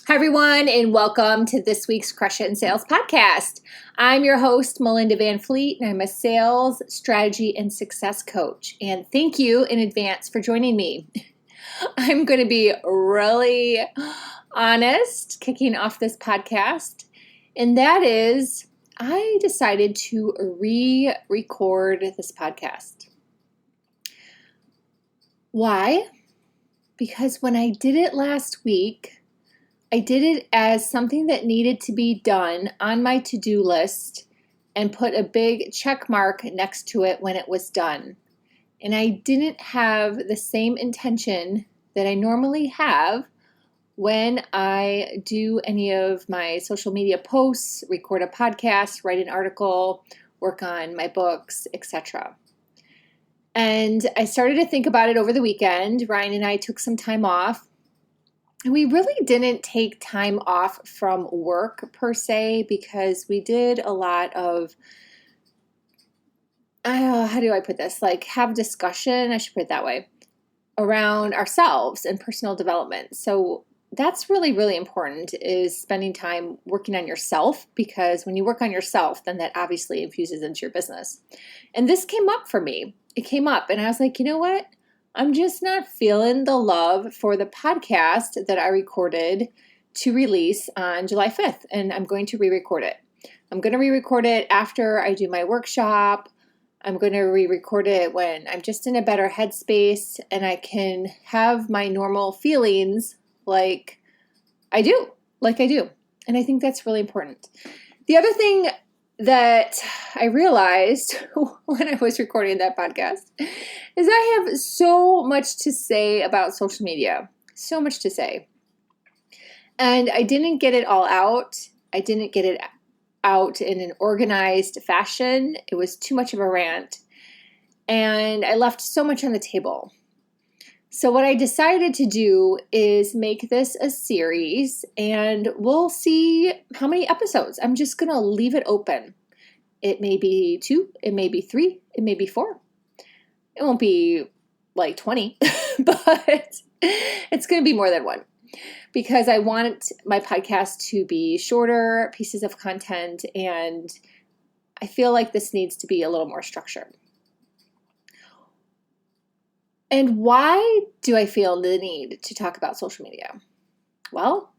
Hi, everyone, and welcome to this week's Crush It in Sales podcast. I'm your host, Melinda Van Fleet, and I'm a sales, strategy, and success coach. And thank you in advance for joining me. I'm going to be really honest kicking off this podcast, and that is I decided to re-record this podcast. Why? Because when I did it last week, I did it as something that needed to be done on my to-do list and put a big check mark next to it when it was done. And I didn't have the same intention that I normally have when I do any of my social media posts, record a podcast, write an article, work on my books, etc. And I started to think about it over the weekend. Ryan and I took some time off. We really didn't take time off from work per se because we did a lot of, how do I put this? Like have discussion, I should put it that way, around ourselves and personal development. So that's really, really important is spending time working on yourself because when you work on yourself, then that obviously infuses into your business. And this came up for me. It came up and I was like, you know what? I'm just not feeling the love for the podcast that I recorded to release on July 5th, and I'm going to re-record it. I'm going to re-record it after I do my workshop. I'm going to re-record it when I'm just in a better headspace and I can have my normal feelings like I do. And I think that's really important. The other thing that I realized when I was recording that podcast is I have so much to say about social media, so much to say. And I didn't get it all out. I didn't get it out in an organized fashion. It was too much of a rant. And I left so much on the table. So what I decided to do is make this a series and we'll see how many episodes. I'm just going to leave it open. It may be 2, it may be 3, it may be 4. It won't be like 20, but it's going to be more than 1 because I want my podcast to be shorter pieces of content and I feel like this needs to be a little more structured. And why do I feel the need to talk about social media? Well,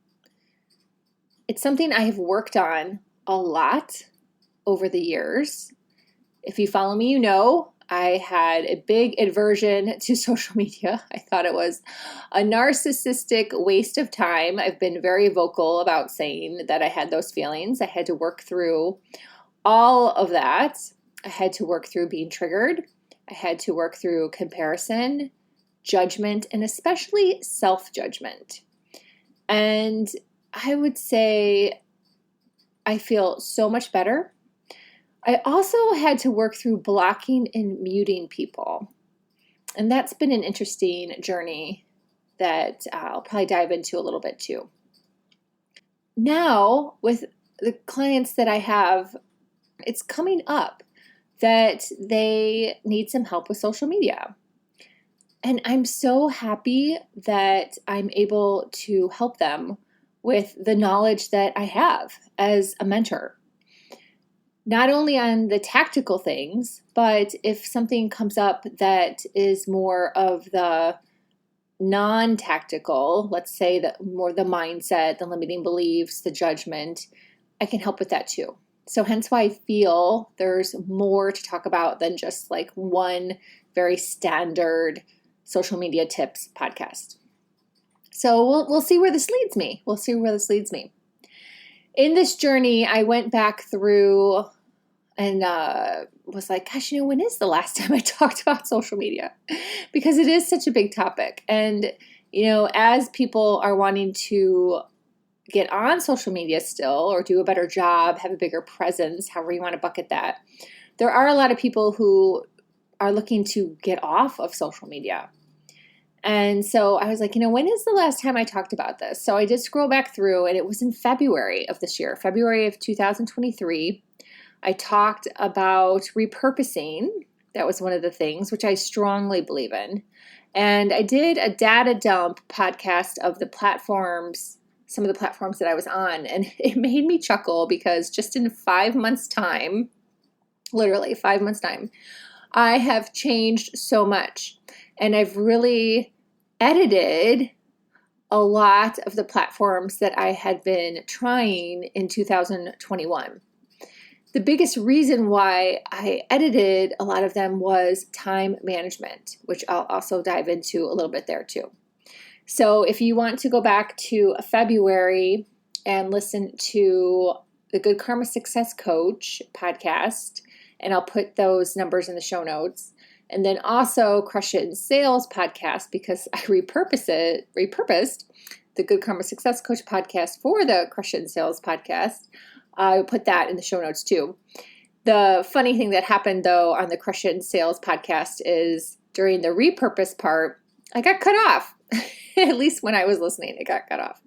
it's something I have worked on a lot over the years. If you follow me, you know I had a big aversion to social media. I thought it was a narcissistic waste of time. I've been very vocal about saying that I had those feelings. I had to work through all of that. I had to work through being triggered. I had to work through comparison, judgment, and especially self-judgment. And I would say I feel so much better. I also had to work through blocking and muting people. And that's been an interesting journey that I'll probably dive into a little bit too. Now, with the clients that I have, it's coming up that they need some help with social media. And I'm so happy that I'm able to help them with the knowledge that I have as a mentor. Not only on the tactical things, but if something comes up that is more of the non-tactical, let's say that more the mindset, the limiting beliefs, the judgment, I can help with that too. So hence why I feel there's more to talk about than just like one very standard social media tips podcast. So we'll see where this leads me. In this journey, I went back through and was like, gosh, when is the last time I talked about social media? Because it is such a big topic. And, as people are wanting to get on social media still or do a better job, have a bigger presence, however you want to bucket that, there are a lot of people who are looking to get off of social media. And so I was like, when is the last time I talked about this? So I did scroll back through and it was in February of this year, February of 2023. I talked about repurposing. That was one of the things, which I strongly believe in. And I did a data dump podcast of the platforms some of the platforms that I was on. And it made me chuckle because just in 5 months' time, literally 5 months' time, I have changed so much. And I've really edited a lot of the platforms that I had been trying in 2021. The biggest reason why I edited a lot of them was time management, which I'll also dive into a little bit there too. So if you want to go back to February and listen to the Good Karma Success Coach podcast, and I'll put those numbers in the show notes. And then also Crush It in Sales podcast, because I repurposed the Good Karma Success Coach podcast for the Crush It in Sales podcast. I'll put that in the show notes too. The funny thing that happened though on the Crush It in Sales podcast is during the repurpose part, I got cut off. At least when I was listening, it got cut off.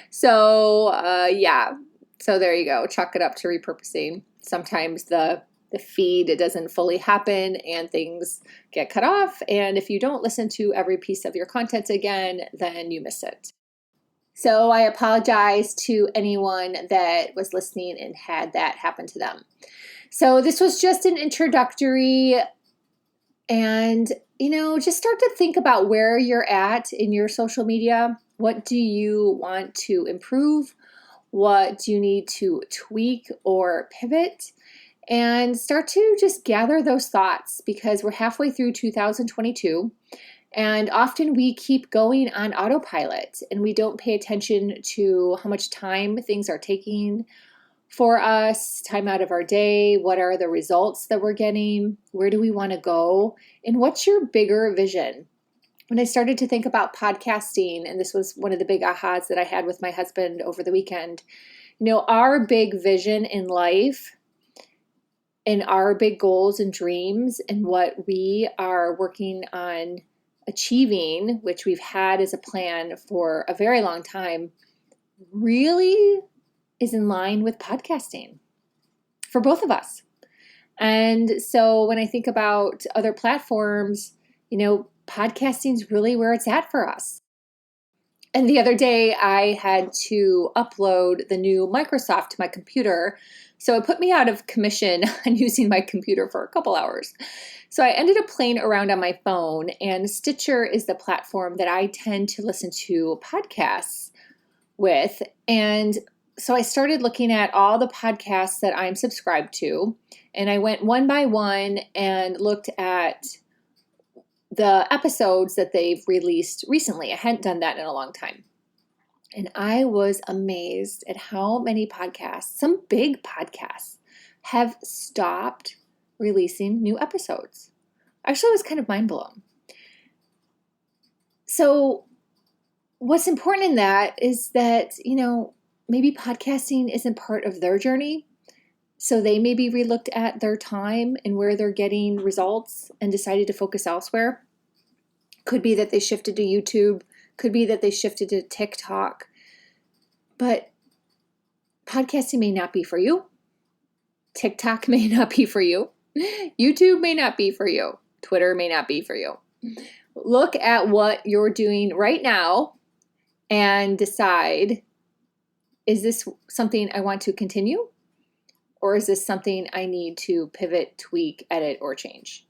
So yeah, so there you go. Chalk it up to repurposing. Sometimes the feed, it doesn't fully happen and things get cut off. And if you don't listen to every piece of your content again, then you miss it. So I apologize to anyone that was listening and had that happen to them. So this was just an introductory, and, just start to think about where you're at in your social media. What do you want to improve? What do you need to tweak or pivot? And start to just gather those thoughts, because we're halfway through 2022. And often we keep going on autopilot and we don't pay attention to how much time things are taking for us, time out of our day. What are the results that we're getting? Where do we want to go? And what's your bigger vision? When I started to think about podcasting, and this was one of the big ahas that I had with my husband over the weekend, our big vision in life and our big goals and dreams and what we are working on achieving, which we've had as a plan for a very long time, really is in line with podcasting for both of us. And so when I think about other platforms, podcasting is really where it's at for us. And the other day I had to upload the new Microsoft to my computer. So it put me out of commission on using my computer for a couple hours. So I ended up playing around on my phone, and Stitcher is the platform that I tend to listen to podcasts with. And so I started looking at all the podcasts that I'm subscribed to, and I went one by one and looked at the episodes that they've released recently. I hadn't done that in a long time. And I was amazed at how many podcasts, some big podcasts, have stopped releasing new episodes. Actually, I was kind of mind blown. So what's important in that is that, maybe podcasting isn't part of their journey. So they maybe relooked at their time and where they're getting results and decided to focus elsewhere. Could be that they shifted to YouTube. Could be that they shifted to TikTok. But podcasting may not be for you. TikTok may not be for you. YouTube may not be for you. Twitter may not be for you. Look at what you're doing right now and decide, is this something I want to continue? Or is this something I need to pivot, tweak, edit, or change?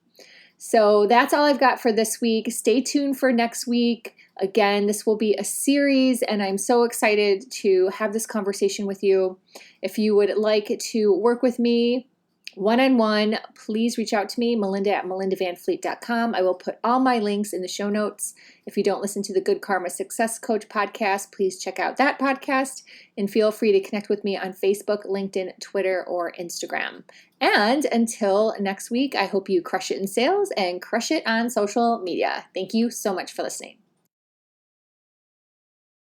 So that's all I've got for this week. Stay tuned for next week. Again, this will be a series, and I'm so excited to have this conversation with you. If you would like to work with me one-on-one, please reach out to me, melinda@melindavanfleet.com. I will put all my links in the show notes. If you don't listen to the Good Karma Success Coach podcast, please check out that podcast, and feel free to connect with me on Facebook, LinkedIn, Twitter, or Instagram. And until next week, I hope you crush it in sales and crush it on social media. Thank you so much for listening.